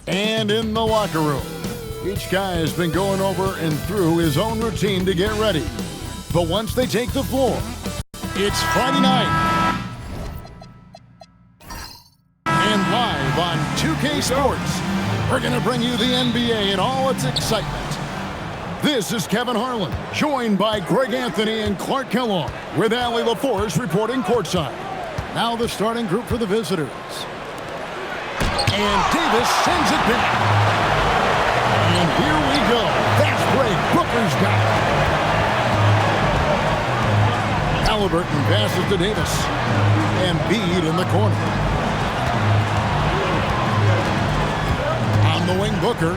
And in the locker room, each guy has been going over and through his own routine to get ready. But once they take the floor, it's Friday night. And live on 2K Sports, we're going to bring you the NBA in all its excitement. This is Kevin Harlan, joined by Greg Anthony and Clark Kellogg, with Allie LaForce reporting courtside. Now the starting group for the visitors. And Davis sends it back. And here we go. Fast break. Booker's got it. Halliburton passes to Davis. Embiid in the corner. On the wing, Booker.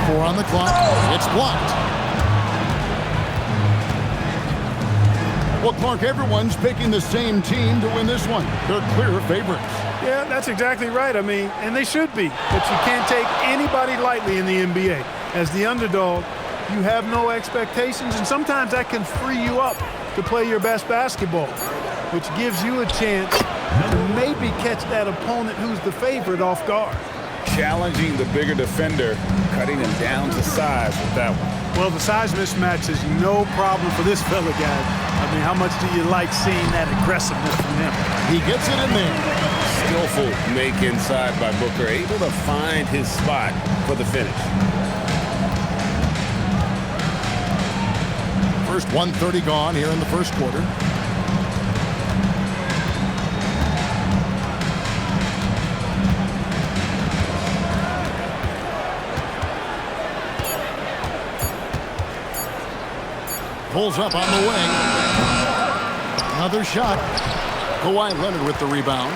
4 on the clock. It's blocked. Well, Clark, everyone's picking the same team to win this one. They're clear favorites. Yeah, that's exactly right. I mean, and they should be. But you can't take anybody lightly in the NBA. As the underdog, you have no expectations, and sometimes that can free you up to play your best basketball, which gives you a chance to maybe catch that opponent who's the favorite off guard. Challenging the bigger defender, cutting him down to size with that one. Well, the size mismatch is no problem for this fella, guys. I mean, how much do you like seeing that aggressiveness from him? He gets it in there. Skillful make inside by Booker, able to find his spot for the finish. First 1:30 gone here in the first quarter. Pulls up on the wing. Another shot. Kawhi Leonard with the rebound.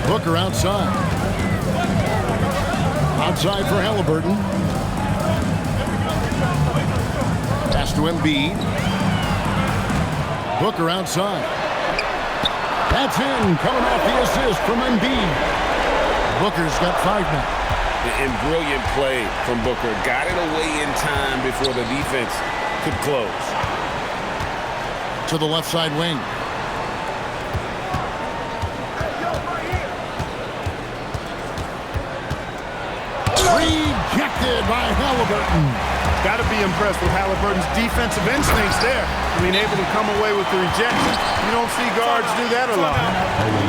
Booker outside. Outside for Halliburton. Pass to Embiid. Booker outside. That's in. Coming off the assist from Embiid. Booker's got 5 now. And brilliant play from Booker. Got it away in time before the defense could close. To the left side wing. Rejected by Halliburton. Got to be impressed with Halliburton's defensive instincts there. I mean, able to come away with the rejection. You don't see guards do that a lot.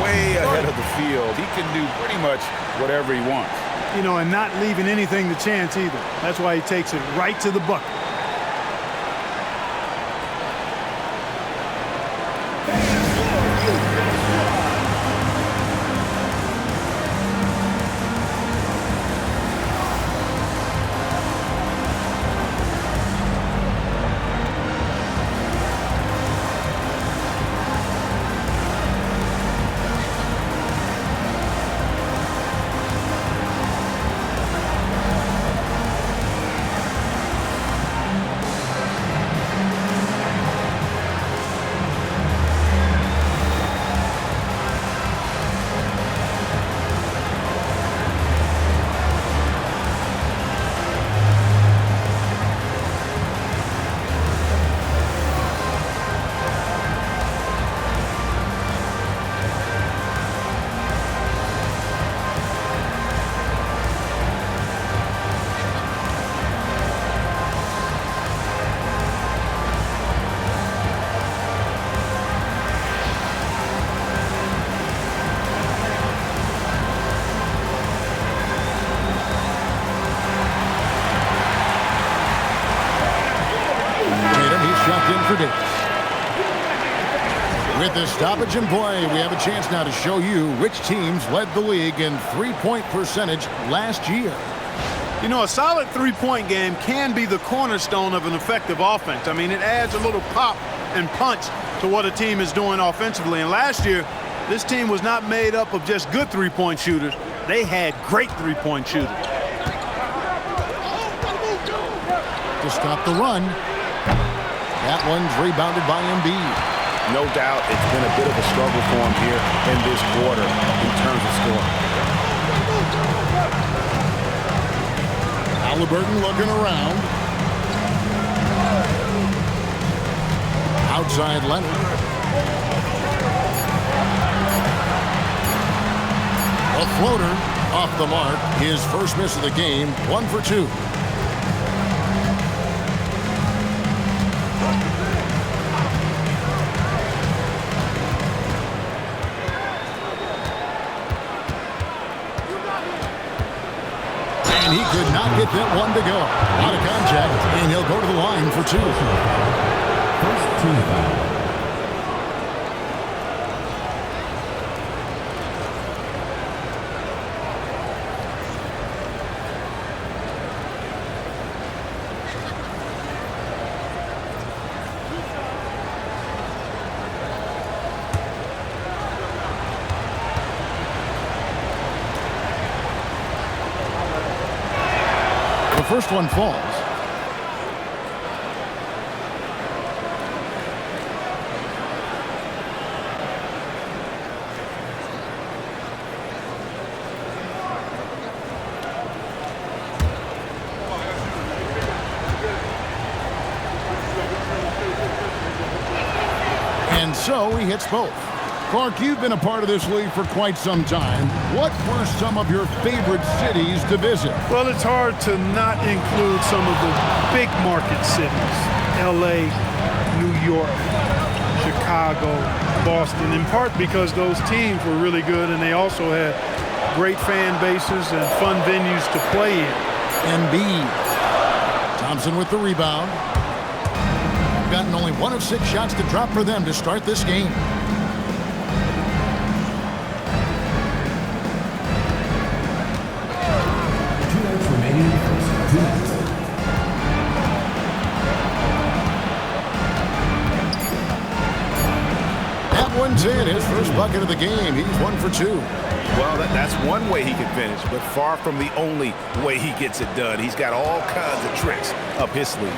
Way ahead of the field. He can do pretty much whatever he wants. You know, and not leaving anything to chance either. That's why he takes it right to the bucket. With the stoppage in play, we have a chance now to show you which teams led the league in three-point percentage last year. You know, a solid three-point game can be the cornerstone of an effective offense. I mean, it adds a little pop and punch to what a team is doing offensively. And last year, this team was not made up of just good three-point shooters. They had great three-point shooters. To stop the run. That one's rebounded by Embiid. No doubt it's been a bit of a struggle for him here in this quarter in terms of scoring. Halliburton looking around. Outside Leonard. floater off the mark. His first miss of the game, 1 for 2. And he could not get that one to go. Out of contact, and he'll go to the line for 2. First team foul. The first one falls. And so he hits both. Clark, you've been a part of this league for quite some time. What were some of your favorite cities to visit? Well, it's hard to not include some of the big market cities. LA, New York, Chicago, Boston, in part because those teams were really good and they also had great fan bases and fun venues to play in. Embiid. Thompson with the rebound. Gotten only 1 of 6 shots to drop for them to start this game. That one's in. His first bucket of the game. He's 1 for 2. Well, that's one way he can finish, but far from the only way he gets it done. He's got all kinds of tricks up his sleeve.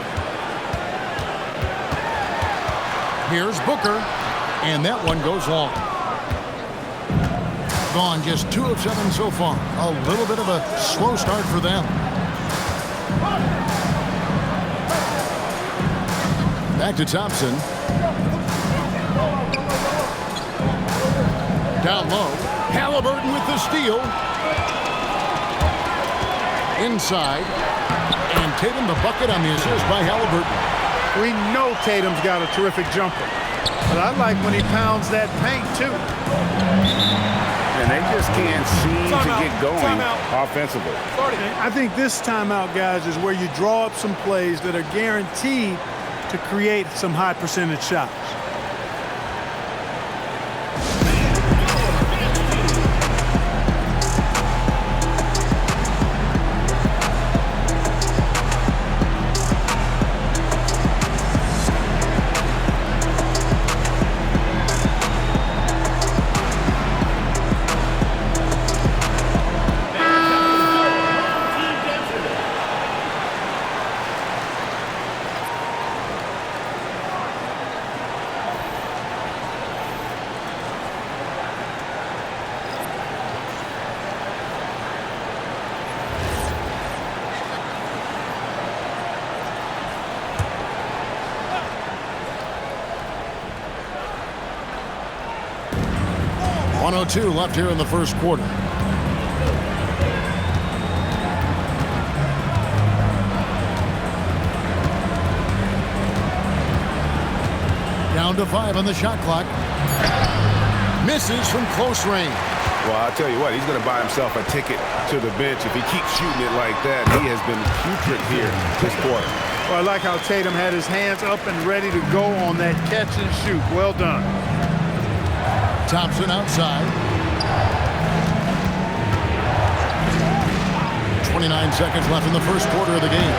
Here's Booker, and that one goes long. Gone just 2 of 7 so far. A little bit of a slow start for them. Back to Thompson. Down low. Halliburton with the steal. Inside. And Tatum the bucket on the assist by Halliburton. We know Tatum's got a terrific jumper, but I like when he pounds that paint too. And they just can't seem to get going offensively. I think this timeout, guys, is where you draw up some plays that are guaranteed to create some high percentage shots. .102 left here in the first quarter. Down to 5 on the shot clock. Misses from close range. Well, I'll tell you what, he's going to buy himself a ticket to the bench if he keeps shooting it like that. He has been putrid here this quarter. Well, I like how Tatum had his hands up and ready to go on that catch and shoot. Well done. Thompson outside. 29 seconds left in the first quarter of the game.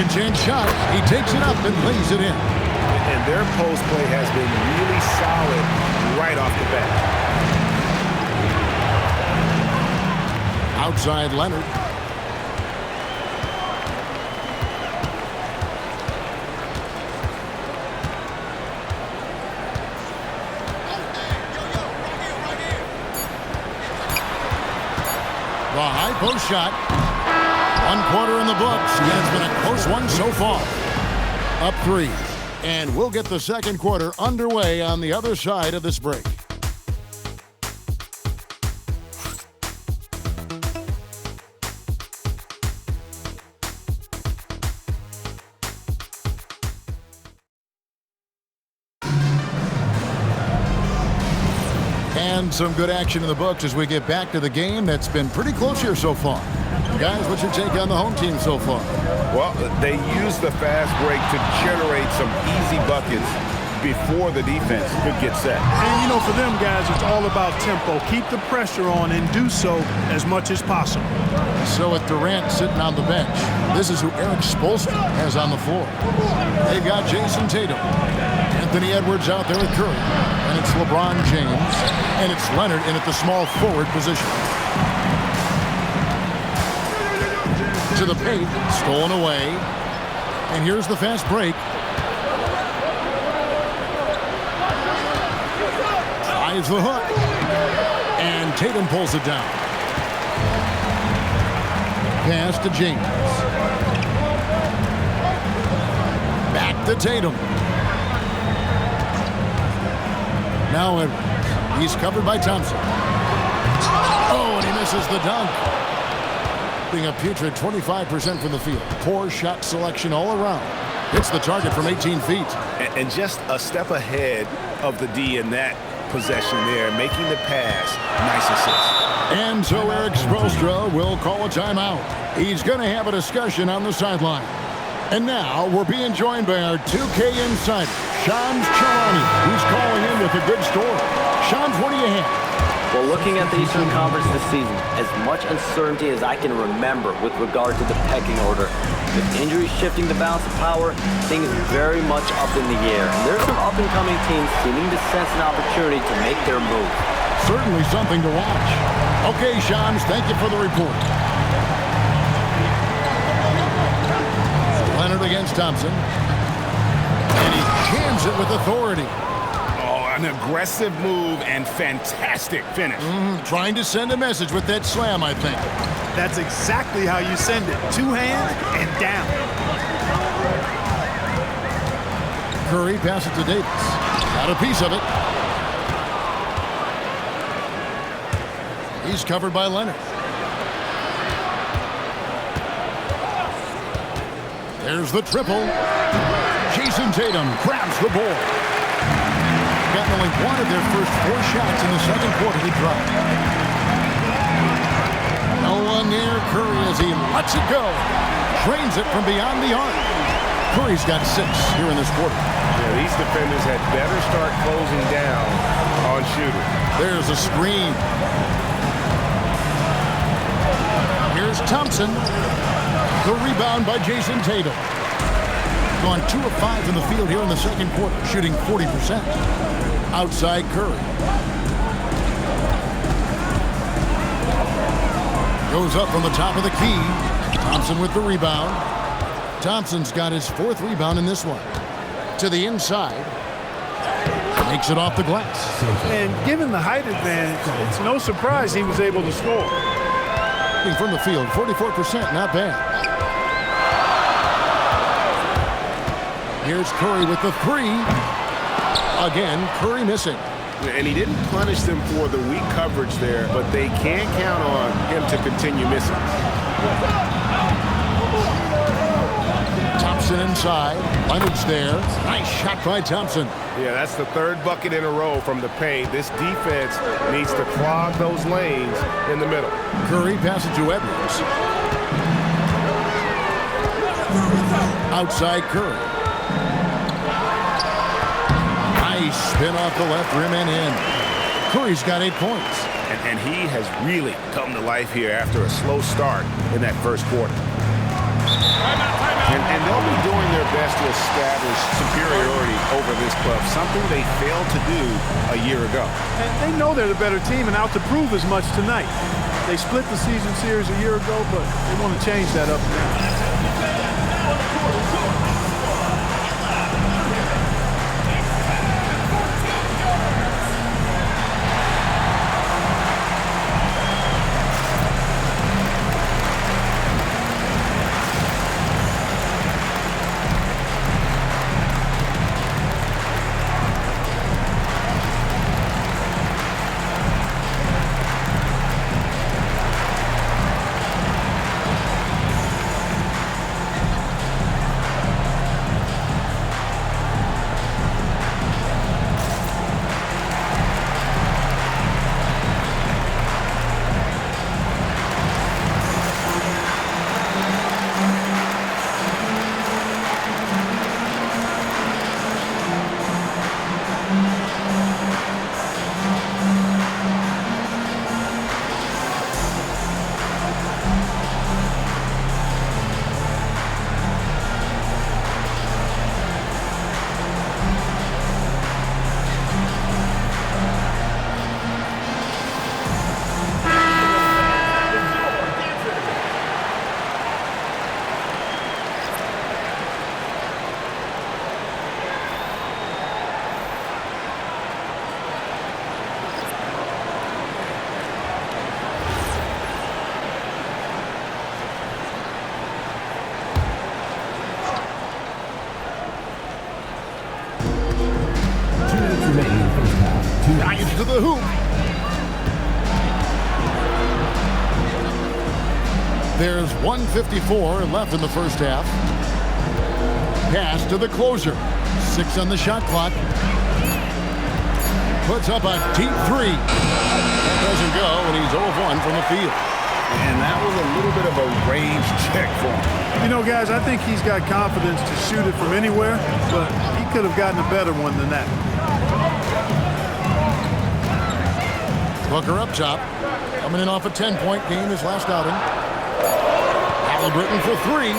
Second chance shot. He takes it up and lays it in. And their post play has been really solid right off the bat. Outside Leonard. The high post shot. 1 quarter in the books, and it's been a close one so far. Up 3. And we'll get the second quarter underway on the other side of this break. And some good action in the books as we get back to the game that's been pretty close here so far. Guys, what's your take on the home team so far? Well, they use the fast break to generate some easy buckets before the defense could get set. And, you know, for them guys, it's all about tempo. Keep the pressure on and do so as much as possible. So with Durant sitting on the bench, this is who Eric Spoelstra has on the floor. They've got Jason Tatum, Anthony Edwards out there with Curry, and it's LeBron James, and it's Leonard in at the small forward position. To the paint, stolen away, and here's the fast break. Tries the hook, and Tatum pulls it down. Pass to James. Back to Tatum. Now he's covered by Thompson. Oh, and he misses the dunk. Being a putrid 25% from the field. Poor shot selection all around. Hits the target from 18 feet. And just a step ahead of the D in that possession there, making the pass. Nice assist. And so Eric Spoelstra will call a timeout. He's going to have a discussion on the sideline. And now we're being joined by our 2K insider, Shams Charania, who's calling in with a good story. Shams, what do you have? Well, looking at the Eastern Conference this season, as much uncertainty as I can remember with regard to the pecking order. With injuries shifting the balance of power, things very much up in the air. And there's some up-and-coming teams seeming to sense an opportunity to make their move. Certainly something to watch. Okay, Shams, thank you for the report. Leonard against Thompson. And he jams it with authority. An aggressive move and fantastic finish. Trying to send a message with that slam, I think. That's exactly how you send it. Two-hand and down. Curry passes to Davis. Got a piece of it. He's covered by Leonard. There's the triple. Jason Tatum grabs the ball. Got only one of their first 4 shots in the second quarter to drop. No one near Curry as he lets it go. Drains it from beyond the arc. Curry's got 6 here in this quarter. Yeah, these defenders had better start closing down on shooters. There's a screen. Here's Thompson. The rebound by Jason Tatum. Gone 2 of 5 in the field here in the second quarter, shooting 40%. Outside Curry. Goes up from the top of the key. Thompson with the rebound. Thompson's got his 4th rebound in this one. To the inside. Makes it off the glass. And given the height advantage, it's no surprise he was able to score. From the field, 44%, not bad. Here's Curry with the 3. Again, Curry missing. And he didn't punish them for the weak coverage there, but they can't count on him to continue missing. Thompson inside. Leonard's there. Nice shot by Thompson. Yeah, that's the 3rd bucket in a row from the paint. This defense needs to clog those lanes in the middle. Curry passes to Edwards. Outside Curry. Nice spin off the left rim and in. Curry's got 8 points. And he has really come to life here after a slow start in that first quarter. And they'll be doing their best to establish superiority over this club, something they failed to do a year ago. And they know they're the better team and out to prove as much tonight. They split the season series a year ago, but they want to change that up now. the hoop. There's 1:54 left in the first half. Pass to the closer. 6 on the shot clock. Puts up a deep three. That doesn't go, and he's 0 of 1 from the field. And that was a little bit of a range check for him. You know, guys, I think he's got confidence to shoot it from anywhere, but he could have gotten a better one than that. Booker up top. Coming in off a 10-point game his last outing. Halliburton for 3.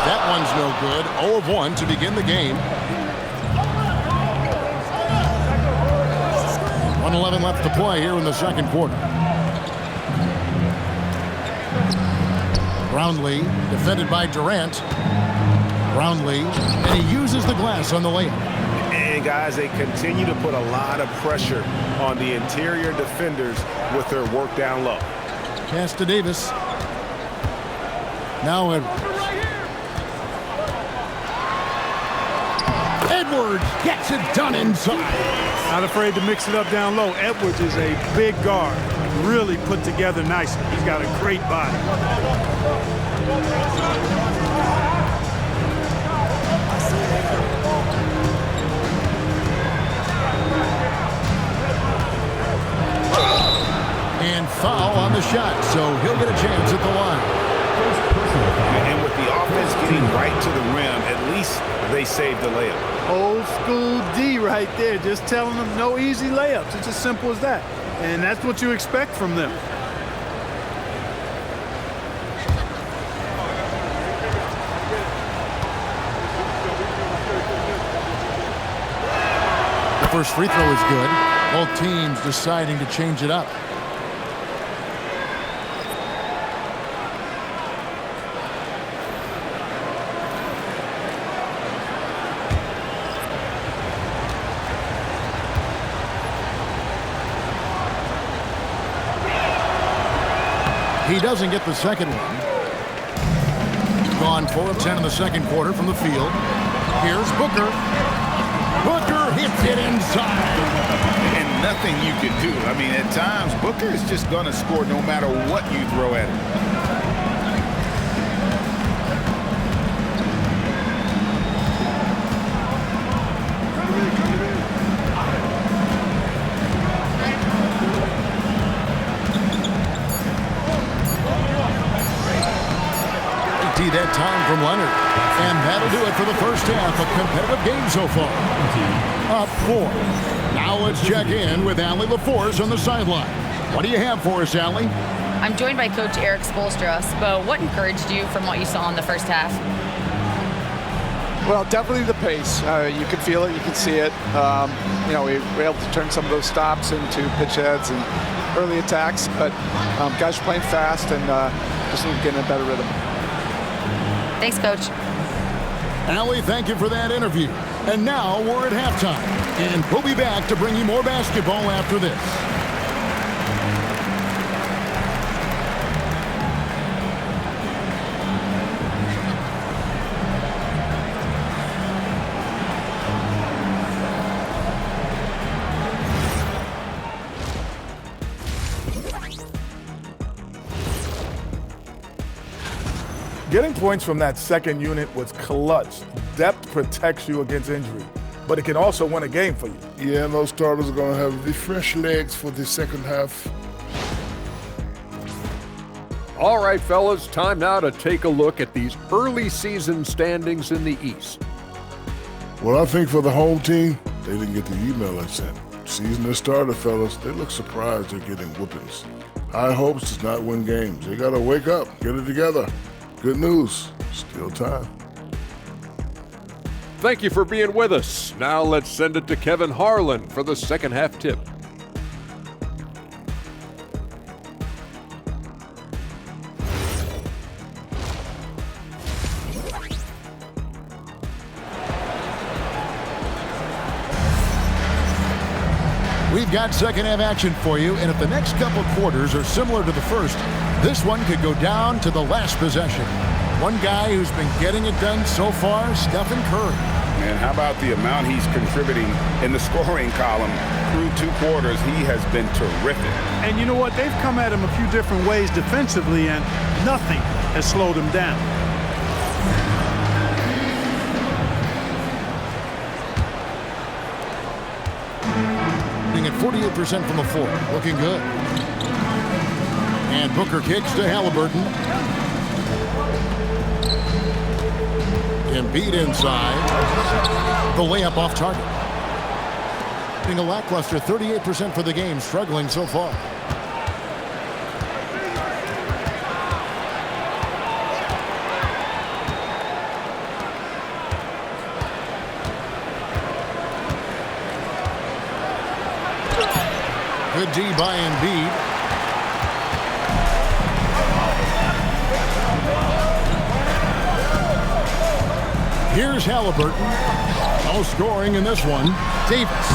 That one's no good. 0 of 1 to begin the game. 1:11 left to play here in the second quarter. Brownlee, defended by Durant. Brownlee, and he uses the glass on the layup. And guys, they continue to put a lot of pressure on the interior defenders with their work down low. Pass to Davis. Now Edwards. Edwards gets it done inside. Not afraid to mix it up down low. Edwards is a big guard. Really put together nicely. He's got a great body. And foul on the shot, so he'll get a chance at the line. And with the offense getting right to the rim, at least they saved the layup. Old school D right there, just telling them no easy layups. It's as simple as that. And that's what you expect from them. The first free throw is good. Both teams deciding to change it up. He doesn't get the second one. Gone 4 of 10 in the second quarter from the field. Here's Booker. Booker hits it inside. And nothing you can do. I mean, at times, Booker is just going to score no matter what you throw at him. That time from Leonard. And that'll do it for the first half. A competitive game so far. Up 4. Now let's check in with Allie LaForce on the sideline. What do you have for us, Allie? I'm joined by Coach Eric Spoelstra. Spo, what encouraged you from what you saw in the first half? Well, definitely the pace. You can feel it, you can see it. You know, we were able to turn some of those stops into pitch heads and early attacks, but guys are playing fast and just need to get in a better rhythm. Thanks, Coach. Allie, thank you for that interview. And now we're at halftime. And we'll be back to bring you more basketball after this. Getting points from that second unit was clutch. Depth protects you against injury, but it can also win a game for you. Yeah, and those starters are going to have the fresh legs for the second half. All right, fellas, time now to take a look at these early season standings in the East. Well, I think for the home team, they didn't get the email I sent. Season has started, fellas. They look surprised they're getting whoopings. High hopes does not win games. They got to wake up, get it together. Good news, still time. Thank you for being with us. Now let's send it to Kevin Harlan for the second half tip. We've got second half action for you, and if the next couple quarters are similar to the first, this one could go down to the last possession. One guy who's been getting it done so far, Stephen Curry. man. How about the amount he's contributing in the scoring column through 2 quarters? He has been terrific. And you know what? They've come at him a few different ways defensively, and nothing has slowed him down. At 48% from the floor. Looking good. And Booker kicks to Halliburton. Embiid inside. The layup off target. Being a lackluster 38% for the game. Struggling so far. Good D by Embiid. Here's Halliburton. No scoring in this one. Davis.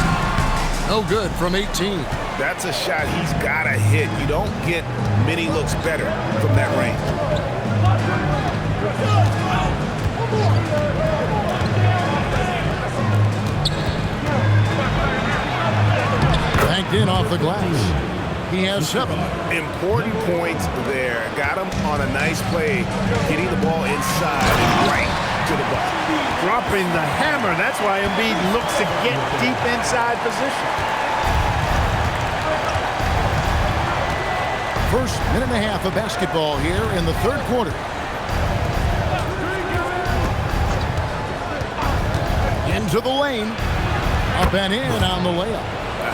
No good from 18. That's a shot he's got to hit. You don't get many looks better from that range. Banked in off the glass. He has 7. Important points there. Got him on a nice play, getting the ball inside and right to the bucket. Dropping the hammer. That's why Embiid looks to get deep inside position. First minute and a half of basketball here in the 3rd quarter. Into the lane. Up and in on the layup.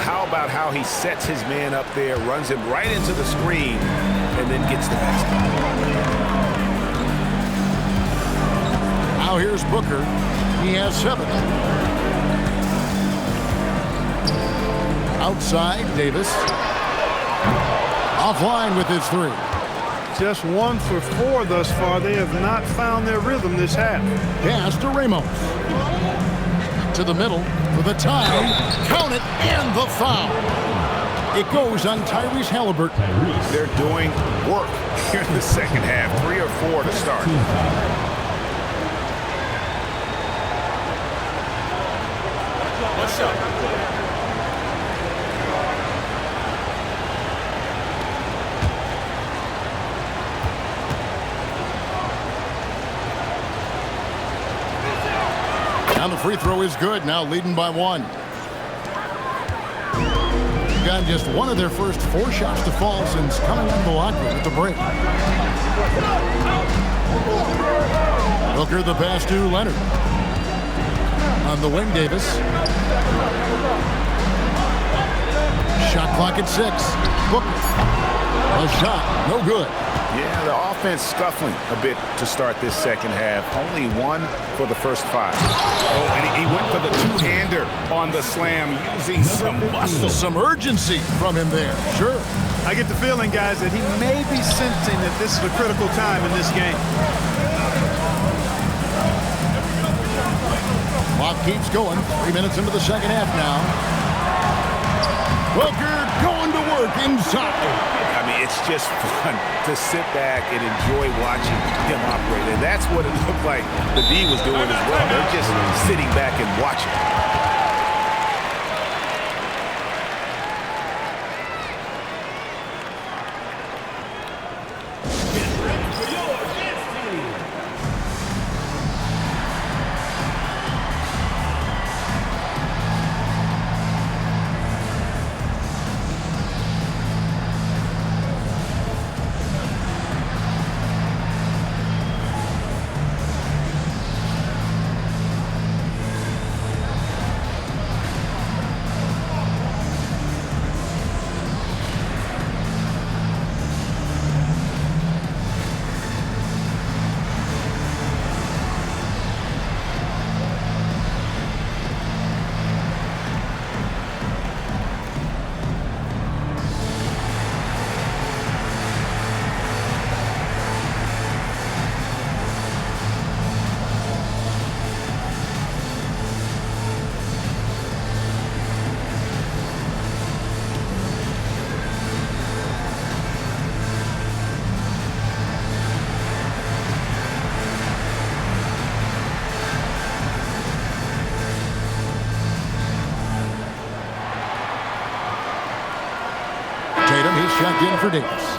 How about how he sets his man up there, runs him right into the screen, and then gets the basket. Now here's Booker. He has 7. Outside, Davis. Offline with his 3. Just 1 for 4 thus far. They have not found their rhythm this half. Pass to Ramos. To the middle for the tie. Count it, and the foul. It goes on Tyrese Halliburton. They're doing work here in the second half. 3 or 4 to start. What's up? Now the free throw is good. Now leading by 1. Got just one of their first 4 shots to fall since coming out of the locker room at the break. Booker the pass to Leonard. On the wing, Davis. Shot clock at 6. Booker. A shot, no good. Yeah, the offense scuffling a bit to start this second half. Only 1 for the first 5. Oh, and he went for the 2-hander on the slam, using some muscle. Some urgency from him there, sure. I get the feeling, guys, that he may be sensing that this is a critical time in this game. Clock keeps going. 3 minutes into the second half now. Booker going to work inside. I mean, it's just fun to sit back and enjoy watching him operate. And that's what it looked like the D was doing as well. They're just sitting back and watching. checked in for Davis.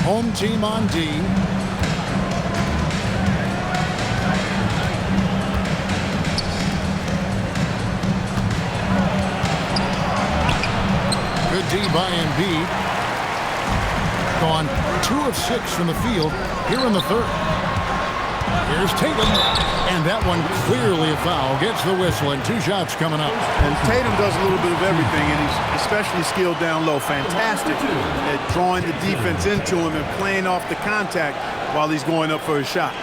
Home team on D. Good D by Embiid. Gone 2 of 6 from the field here in the third. Here's Tatum. And that one clearly a foul. Gets the whistle and 2 shots coming up. And Tatum does a little bit of everything, and he's especially skilled down low. Fantastic at drawing the defense into him and playing off the contact while he's going up for a shot.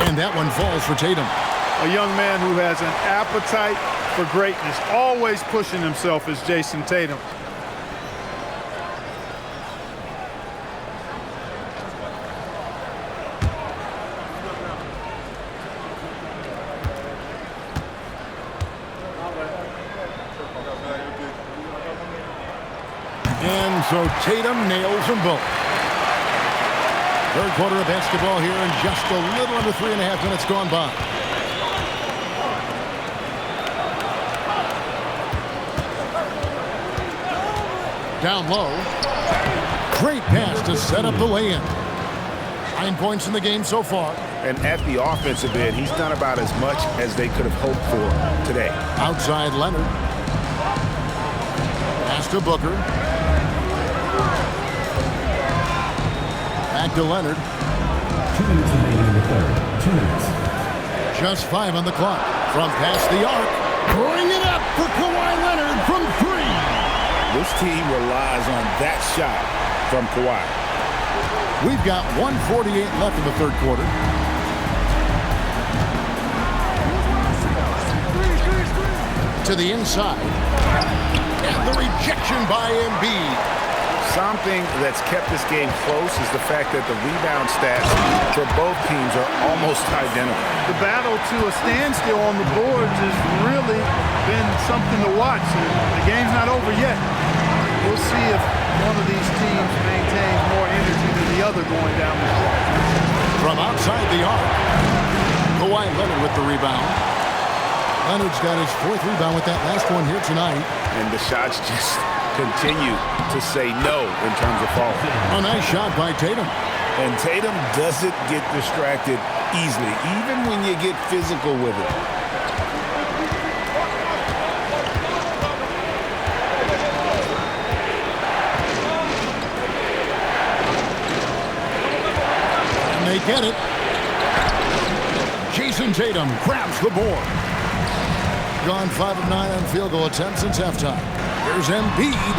And that one falls for Tatum. A young man who has an appetite for greatness, always pushing himself, is Jason Tatum. And so Tatum nails them both. Third quarter of basketball here, and just a little under 3.5 minutes gone by. Down low. Great pass to set up the lay-in. 9 points in the game so far. And at the offensive end, he's done about as much as they could have hoped for today. Outside Leonard. Pass to Booker. Back to Leonard. 2 minutes remaining in the third. 2 minutes. Just 5 on the clock. From past the arc. Bring it up for Kawhi Leonard from 3. This team relies on that shot from Kawhi. We've got 1:48 left in the third quarter. To the inside. And the rejection by Embiid. Something that's kept this game close is the fact that the rebound stats for both teams are almost identical. The battle to a standstill on the boards has really been something to watch. The game's not over yet. We'll see if one of these teams maintains more energy than the other going down the stretch. From outside the arc. Kawhi Leonard with the rebound. Leonard's got his 4th rebound with that last one here tonight. And the shots just continue to say no in terms of falling. A nice shot by Tatum. And Tatum doesn't get distracted easily, even when you get physical with it. And they get it. Jason Tatum grabs the board. Gone 5 of 9 on field goal attempts since halftime. Here's Embiid.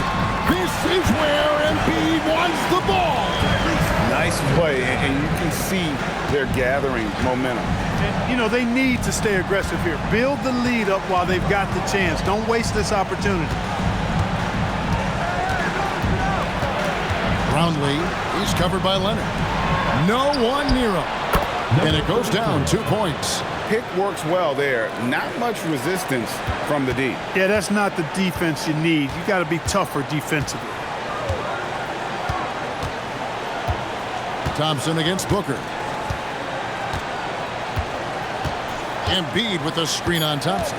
This is where Embiid wants the ball. Nice play, and you can see they're gathering momentum. And, you know, they need to stay aggressive here. Build the lead up while they've got the chance. Don't waste this opportunity. Brownlee, he's covered by Leonard. No one near him. And it goes down 2 points. Pick works well there. Not much resistance from the D. Yeah, that's not the defense you need. You got to be tougher defensively. Thompson against Booker. Embiid with the screen on Thompson.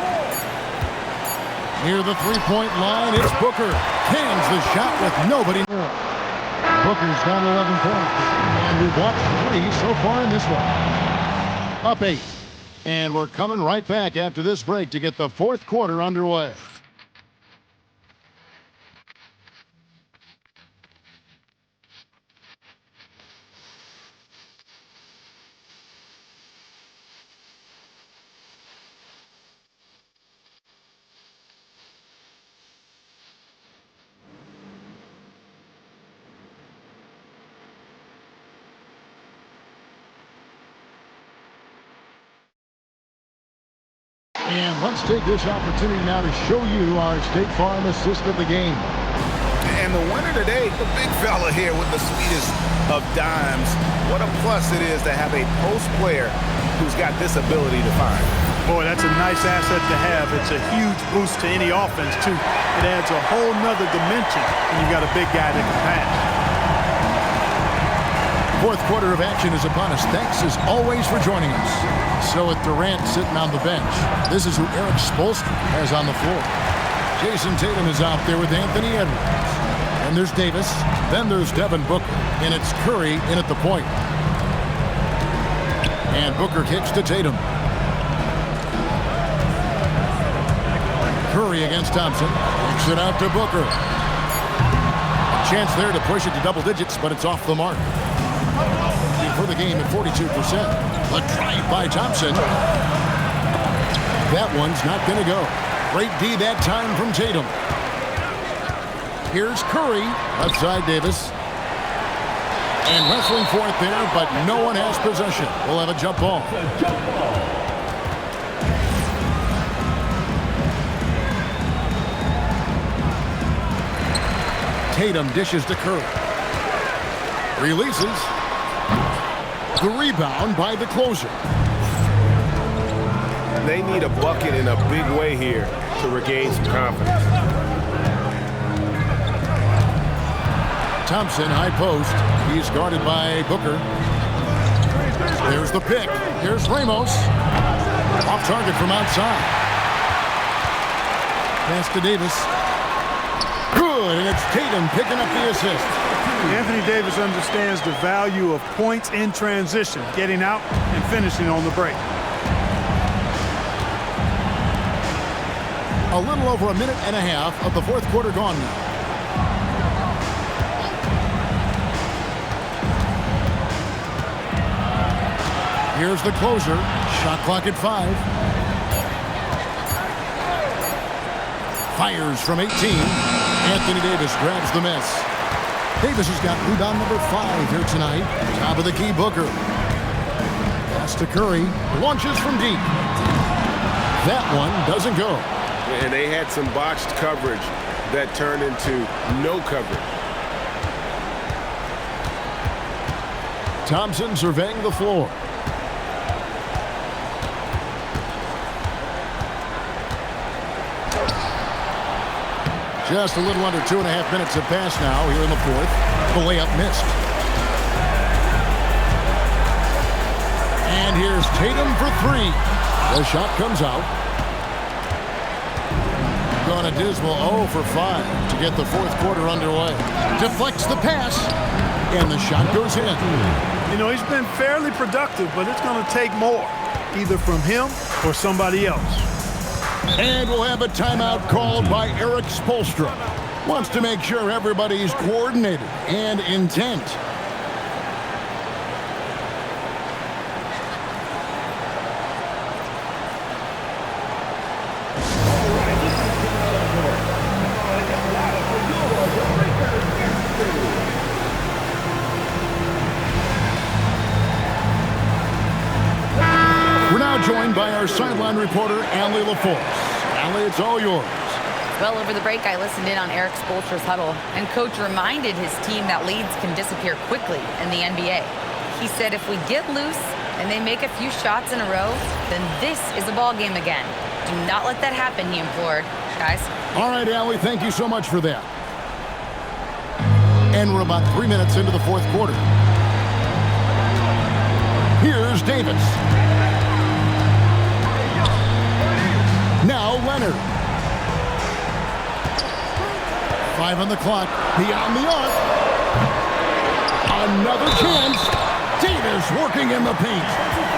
Near the three-point line, it's Booker. Cans the shot with nobody near him. Booker's down 11 points. And we've watched 3 so far in this one. Up 8. And we're coming right back after this break to get the fourth quarter underway. And let's take this opportunity now to show you our State Farm assist of the game. And the winner today, the big fella here with the sweetest of dimes. What a plus it is to have a post player who's got this ability to find. Boy, that's a nice asset to have. It's a huge boost to any offense, too. It adds a whole nother dimension when you got a big guy that can pass. Fourth quarter of action is upon us. Thanks as always for joining us. So with Durant sitting on the bench, this is who Eric Spoelstra has on the floor. Jason Tatum is out there with Anthony Edwards. And there's Davis. Then there's Devin Booker. And it's Curry in at the point. And Booker kicks to Tatum. Curry against Thompson. Kicks it out to Booker. A chance there to push it to double digits, but it's off the mark. For the game at 42%. The drive by Thompson. That one's not going to go. Great D that time from Tatum. Here's Curry. Left side Davis. And wrestling for it there, but no one has possession. We'll have a jump ball. Tatum dishes to Curry. Releases. The rebound by the closer. They need a bucket in a big way here to regain some confidence. Thompson, high post. He's guarded by Booker. There's the pick. Here's Ramos. Off target from outside. Pass to Davis. Good, and it's Tatum picking up the assist. Anthony Davis understands the value of points in transition, getting out and finishing on the break. A little over a minute and a half of the fourth quarter gone now. Here's the closer. Shot clock at 5. Fires from 18. Anthony Davis grabs the miss. Davis has got rebound number 5 here tonight. Top of the key, Booker. Pass to Curry. Launches from deep. That one doesn't go. And they had some botched coverage that turned into no coverage. Thompson surveying the floor. Just a little under 2.5 minutes have passed now here in the fourth. The layup missed. And here's Tatum for 3. The shot comes out. Gone a dismal 0 for 5 to get the fourth quarter underway. Deflects the pass, and the shot goes in. You know, he's been fairly productive, but it's going to take more, either from him or somebody else. And we'll have a timeout called by Eric Spoelstra. Wants to make sure everybody's coordinated and intent. We're now joined by our sideline reporter, Allie LaForce. Allie, it's all yours. Well, over the break, I listened in on Eric Spoelstra's huddle, and Coach reminded his team that leads can disappear quickly in the NBA. He said if we get loose and they make a few shots in a row, then this is a ball game again. Do not let that happen, he implored. Guys. All right, Allie, thank you so much for that. And we're about 3 minutes into the fourth quarter. Here's Davis. Now Leonard. 5 on the clock. Beyond the arc. Another chance. Davis working in the paint.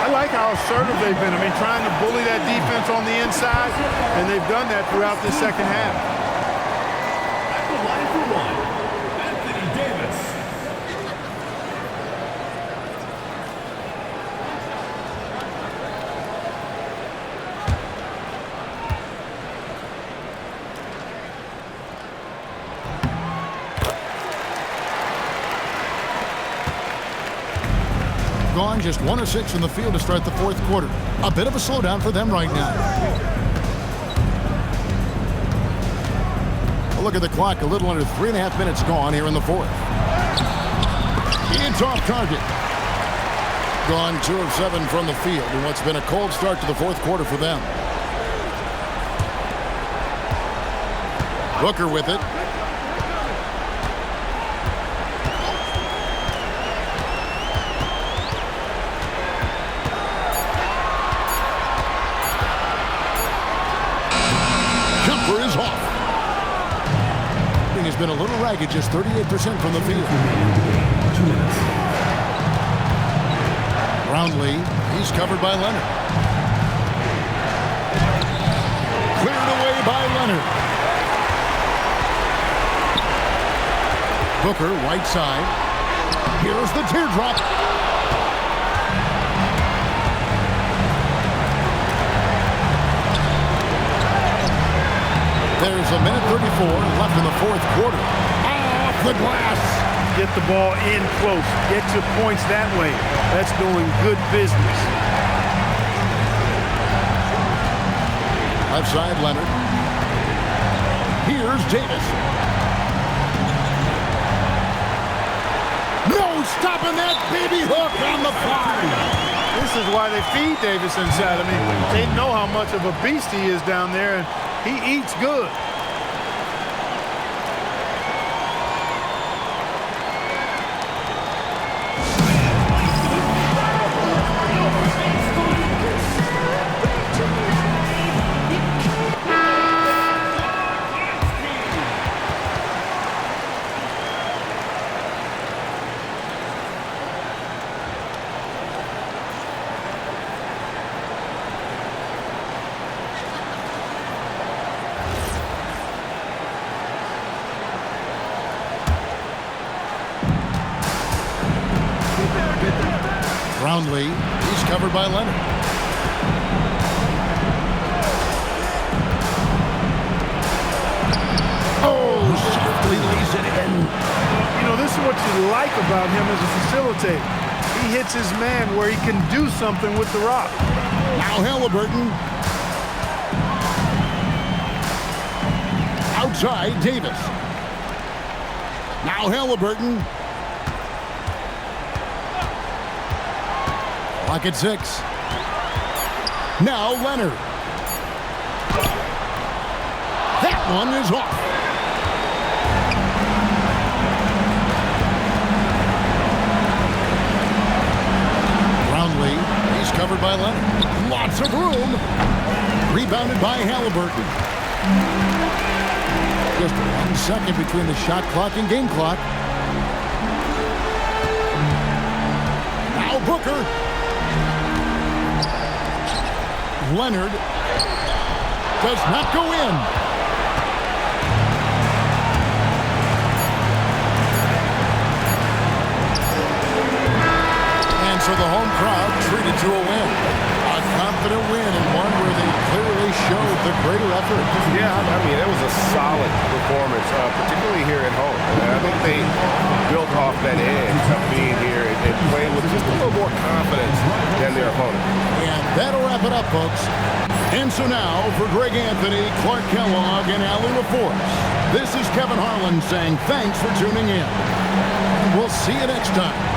I like how assertive they've been. I mean, trying to bully that defense on the inside, and they've done that throughout the second half. At the line for one, Anthony Davis. Gone just 1 of 6 from the field to start the fourth quarter. A bit of a slowdown for them right now. look at the clock, a little under 3.5 minutes gone here in the fourth. It's off target. Gone 2 of 7 from the field in what's been a cold start to the fourth quarter for them. Booker with it. Jumper is off. Has been a little ragged, just 38% from the field. 2 minutes. Brownlee, he's covered by Leonard. Cleared away by Leonard. Booker, right side. Here's the teardrop. There's a minute 34 left in the fourth quarter. Off the glass. Get the ball in close. Get your points that way. That's doing good business. Left side, Leonard. Here's Davis. No stopping that baby hook on the fly. This is why they feed Davis inside. I mean, they know how much of a beast he is down there, and he eats good. Brownlee, he's covered by Leonard. Oh, softly lays it in. You know, this is what you like about him as a facilitator. He hits his man where he can do something with the rock. Now Halliburton. Outside, Davis. Now Halliburton. Clock at 6. Now Leonard. That one is off. Brownlee, he's covered by Leonard. Lots of room. Rebounded by Halliburton. Just 1 second between the shot clock and game clock. Now Booker. Leonard does not go in. And so the home crowd treated to a win. A confident win and one where they clearly showed the greater effort. Yeah, I mean, it was a solid performance, particularly here at home. And I think they built off that edge of being here and playing with just a little more confidence than their opponent. And that'll wrap it up, folks. And so now, for Greg Anthony, Clark Kellogg, and Allie LaForce, this is Kevin Harlan saying thanks for tuning in. We'll see you next time.